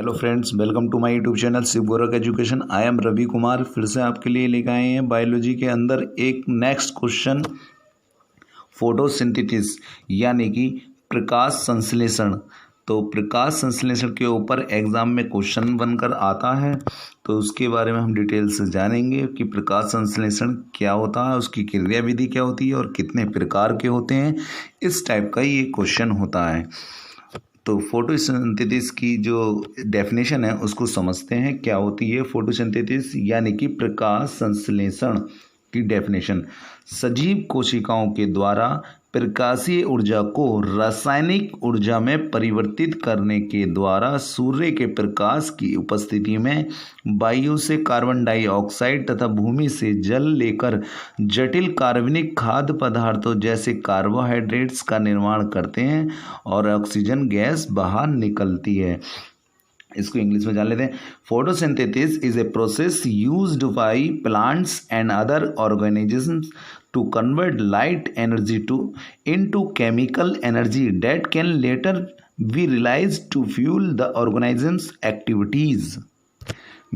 Hello friends, welcome to my YouTube channel Shiv Gorakh education. I am Ravi Kumar. फिर से आपके लिए लेकर आए हैं बायोलॉजी के अंदर एक नेक्स्ट क्वेश्चन, फोटोसिंथेसिस यानी कि प्रकाश संश्लेषण। तो प्रकाश संश्लेषण के ऊपर एग्जाम में क्वेश्चन बनकर आता है, तो उसके बारे में हम डिटेल से जानेंगे कि प्रकाश संश्लेषण क्या होता है, उसकी क्रिया विधि क्या होती है और कितने प्रकार के होते हैं। इस टाइप का ये क्वेश्चन होता है। तो फोटोसिंथेसिस की जो डेफिनेशन है उसको समझते हैं। क्या होती है फोटोसिंथेसिस यानी कि प्रकाश संश्लेषण की डेफिनेशन। सजीव कोशिकाओं के द्वारा प्रकाशीय ऊर्जा को रासायनिक ऊर्जा में परिवर्तित करने के द्वारा सूर्य के प्रकाश की उपस्थिति में वायु से कार्बन डाइऑक्साइड तथा भूमि से जल लेकर जटिल कार्बनिक खाद्य पदार्थों जैसे कार्बोहाइड्रेट्स का निर्माण करते हैं और ऑक्सीजन गैस बाहर निकलती है। इसको इंग्लिश में जान लेते हैं। Photosynthesis is a process used by plants and other organisms to convert light energy into chemical energy that can later be realized to fuel the organism's activities।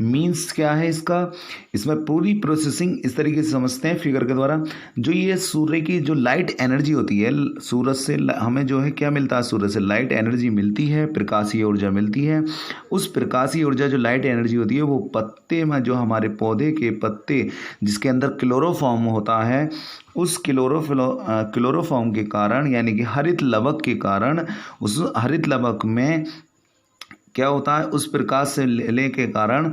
Means क्या है इसमें पूरी प्रोसेसिंग इस तरीके से समझते हैं फिगर के द्वारा। जो ये सूर्य की जो लाइट एनर्जी होती है, सूरज से हमें जो है क्या मिलता है, सूरज से लाइट एनर्जी मिलती है, प्रकाशीय ऊर्जा मिलती है। उस प्रकाशीय ऊर्जा जो लाइट एनर्जी होती है वो पत्ते में, जो हमारे पौधे के पत्ते जिसके अंदर क्लोरोफॉर्म होता है, उस क्लोरोफॉर्म के कारण यानी कि हरित लवक के कारण, उस हरित लवक में क्या होता है, उस प्रकाश से लेने के कारण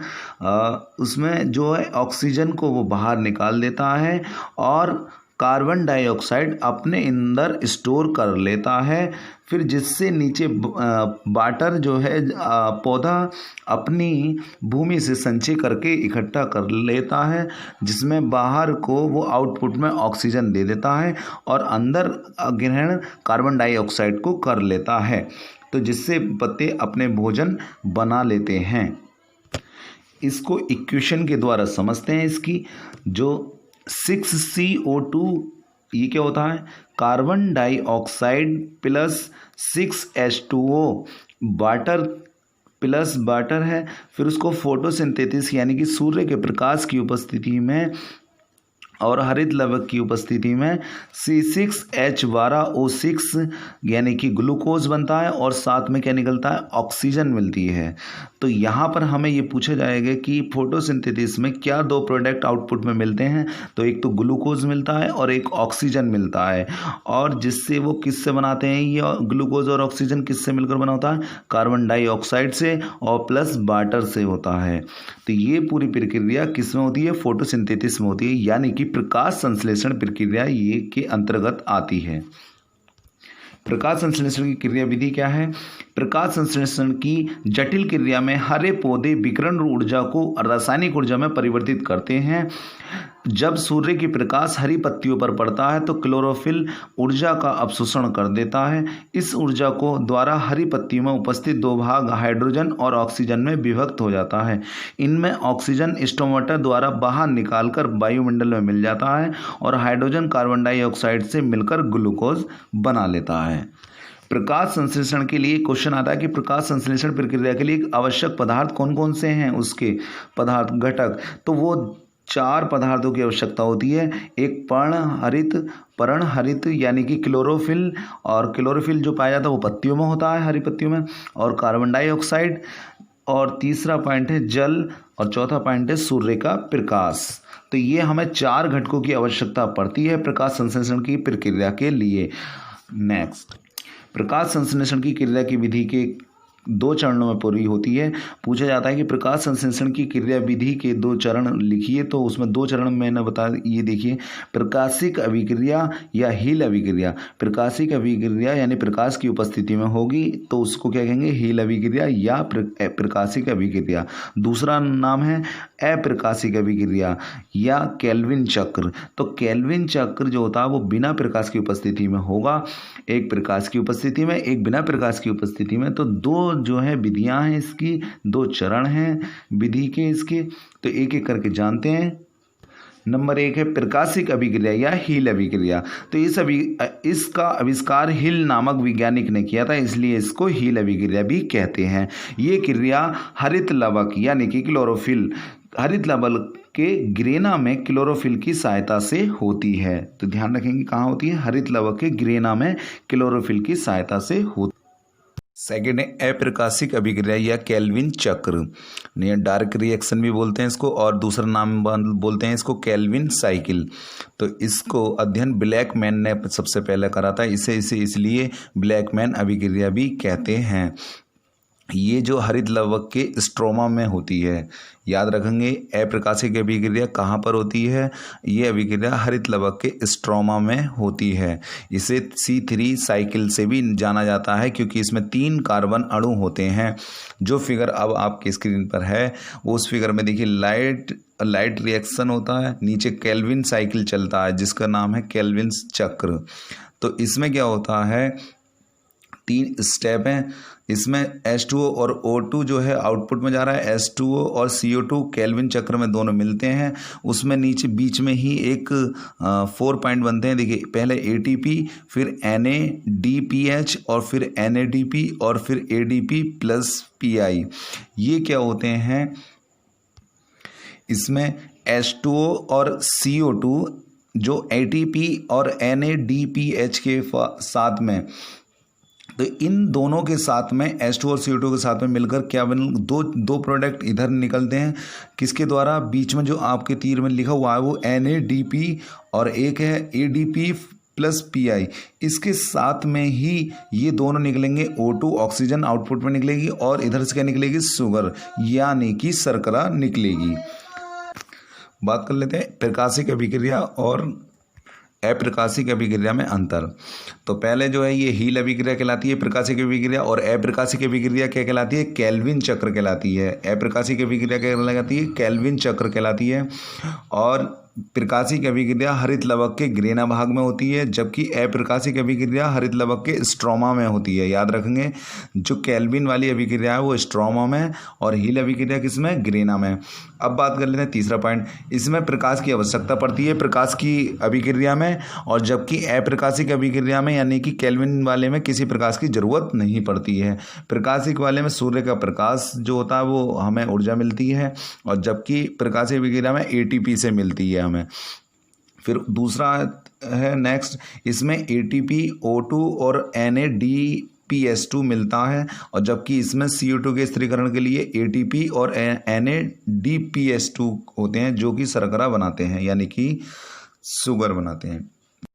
उसमें जो है ऑक्सीजन को वो बाहर निकाल देता है और कार्बन डाइऑक्साइड अपने अंदर स्टोर कर लेता है। फिर जिससे नीचे वाटर जो है पौधा अपनी भूमि से संचय करके इकट्ठा कर लेता है, जिसमें बाहर को वो आउटपुट में ऑक्सीजन दे देता है और अंदर ग्रहण कार्बन डाइऑक्साइड को कर लेता है, तो जिससे पत्ते अपने भोजन बना लेते हैं। इसको इक्वेशन के द्वारा समझते हैं। इसकी जो 6CO2 ये क्या होता है, carbon dioxide plus 6H2O water plus water है। फिर उसको फोटोसिंथेसिस यानी कि सूर्य के प्रकाश की उपस्थिति में और हरित लवक की उपस्थिति में C6H12O6 यानी कि ग्लूकोज बनता है और साथ में क्या निकलता है, ऑक्सीजन मिलती है। तो यहाँ पर हमें ये पूछा जाएगा कि फोटोसिंथेसिस में क्या दो प्रोडक्ट आउटपुट में मिलते हैं। तो एक तो ग्लूकोज मिलता है और एक ऑक्सीजन मिलता है, और जिससे वो किससे बनाते हैं, ये ग्लूकोज और ऑक्सीजन किससे मिलकर बना होता है, कार्बन डाइऑक्साइड से और प्लस वाटर से होता है। तो ये पूरी प्रक्रिया किस में होती है, फोटोसिंथेसिस में होती है, यानी कि प्रकाश संश्लेषण प्रक्रिया ये के अंतर्गत आती है। प्रकाश संश्लेषण की क्रिया विधि क्या है। प्रकाश संश्लेषण की जटिल क्रिया में हरे पौधे विकिरण ऊर्जा को रासायनिक ऊर्जा में परिवर्तित करते हैं। जब सूर्य की प्रकाश हरी पत्तियों पर पड़ता है तो क्लोरोफिल ऊर्जा का अवशोषण कर देता है। इस ऊर्जा को द्वारा हरी पत्तियों में उपस्थित दो भाग हाइड्रोजन और ऑक्सीजन में विभक्त हो जाता है। इनमें ऑक्सीजन स्टोमेटा द्वारा बाहर निकालकर वायुमंडल में मिल जाता है और हाइड्रोजन कार्बन डाइऑक्साइड से मिलकर ग्लूकोज बना लेता है। प्रकाश संश्लेषण के लिए क्वेश्चन आता है कि प्रकाश संश्लेषण प्रक्रिया के लिए आवश्यक पदार्थ कौन कौन से हैं, उसके पदार्थ घटक। तो वो 4 पदार्थों की आवश्यकता होती है। एक पर्णहरित यानी कि क्लोरोफिल, और क्लोरोफिल जो पाया जाता है वो पत्तियों में होता है, हरी पत्तियों में, और कार्बन डाइऑक्साइड, और तीसरा पॉइंट है जल, और चौथा पॉइंट है सूर्य का प्रकाश। तो ये हमें 4 घटकों की आवश्यकता पड़ती है प्रकाश संश्लेषण की प्रक्रिया के लिए। नेक्स्ट, प्रकाश संश्लेषण की क्रिया की विधि के 2 चरणों में पूरी होती है। पूछा जाता है कि प्रकाश संश्लेषण की क्रिया विधि के 2 चरण लिखिए, तो उसमें 2 चरण मैंने बता, ये देखिए, प्रकाशिक अभिक्रिया या हील अभिक्रिया। प्रकाशिक अभिक्रिया यानी प्रकाश की उपस्थिति में होगी तो उसको क्या कहेंगे, हील अभिक्रिया या प्रकाशिक अभिक्रिया। दूसरा नाम है अप्रकाशिक अभिक्रिया या केल्विन चक्र। तो केल्विन चक्र जो होता है वो बिना प्रकाश की उपस्थिति में होगा, एक प्रकाश की उपस्थिति में, एक बिना प्रकाश की उपस्थिति में। तो 2 जो है विधियां हैं इसकी, 2 चरण हैं विधि के इसके। तो एक एक करके जानते हैं। नंबर 1 है प्रकाशिक अभिक्रिया या हील अभिक्रिया। तो इसका आविष्कार हिल नामक वैज्ञानिक ने किया था, इसलिए इसको हील अभिक्रिया भी कहते हैं। ये क्रिया हरित लवक यानी कि क्लोरोफिल, हरित लवक के ग्रेना में क्लोरोफिल की सहायता से होती है। तो ध्यान रखेंगे कहाँ होती है, हरित लवक के ग्रेना में क्लोरोफिल की सहायता से होती है। सेकेंड है अप्रकाशिक अभिक्रिया या केल्विन चक्र, डार्क रिएक्शन भी बोलते हैं इसको, और दूसरा नाम बोलते हैं इसको केल्विन साइकिल। तो इसको अध्ययन ब्लैकमैन ने सबसे पहले करा था, इसे इसलिए ब्लैकमैन अभिक्रिया भी कहते हैं। ये जो हरित लवक के स्ट्रोमा में होती है, याद रखेंगे अप्रकाशिक अभिक्रिया कहाँ पर होती है, ये अभिक्रिया हरित लवक के स्ट्रोमा में होती है। इसे C3 साइकिल से भी जाना जाता है क्योंकि इसमें 3 कार्बन अणु होते हैं। जो फिगर अब आपके स्क्रीन पर है उस फिगर में देखिए लाइट रिएक्शन होता है, नीचे केल्विन साइकिल चलता है जिसका नाम है केल्विन चक्र। तो इसमें क्या होता है, 3 स्टेप हैं। इसमें H2O और O2 जो है आउटपुट में जा रहा है, H2O और CO2 केल्विन चक्र में दोनों मिलते हैं। उसमें नीचे बीच में ही एक 4 पॉइंट बनते हैं। देखिए पहले ATP, फिर NADPH और फिर NADP और फिर ADP प्लस PI। ये क्या होते हैं, इसमें H2O और CO2 जो ATP और NADPH के साथ में, तो इन दोनों के साथ में H2 और CO2 के साथ में मिलकर क्या बन, दो प्रोडक्ट इधर निकलते हैं। किसके द्वारा, बीच में जो आपके तीर में लिखा हुआ है वो NADP और एक है ADP प्लस PI। इसके साथ में ही ये दोनों निकलेंगे, O2 ऑक्सीजन आउटपुट में निकलेगी और इधर से क्या निकलेगी, शुगर यानी कि शर्करा निकलेगी। बात कर लेते हैं प्रकाशिक अभिक्रिया और अप्रकाशिक अभिक्रिया में अंतर। तो पहले जो है ये हील अभिक्रिया कहलाती है प्रकाशिक अभिक्रिया, और अप्रकाशिक अभिक्रिया क्या कहलाती है, केल्विन चक्र कहलाती है। अप्रकाशिक अभिक्रिया क्या कहलाती है, केल्विन चक्र कहलाती है। और प्रकाशिक अभिक्रिया हरित लवक के ग्रेना भाग में होती है, जबकि अप्रकाशिक अभिक्रिया हरित लवक के स्ट्रोमा में होती है। याद रखेंगे जो केल्विन वाली अभिक्रिया है वो स्ट्रोमा में और हील अभिक्रिया किसमें, ग्रेना में। अब बात कर लेते हैं तीसरा पॉइंट, इसमें प्रकाश की आवश्यकता पड़ती है प्रकाश की अभिक्रिया में, और जबकि अप्रकाशिक अभिक्रिया में यानी कि केल्विन वाले में किसी प्रकाश की जरूरत नहीं पड़ती है। प्रकाशिक वाले में सूर्य का प्रकाश जो होता है वो हमें ऊर्जा मिलती है, और जबकि प्रकाशिक अभिक्रिया में ATP से मिलती है हमें। फिर दूसरा है नेक्स्ट, इसमें ATP, O2 और NADPH2 मिलता है, और जबकि इसमें CO2 के स्थिरीकरण के लिए ATP और NADPH2 होते हैं जो कि शर्करा बनाते हैं यानी कि शुगर बनाते हैं।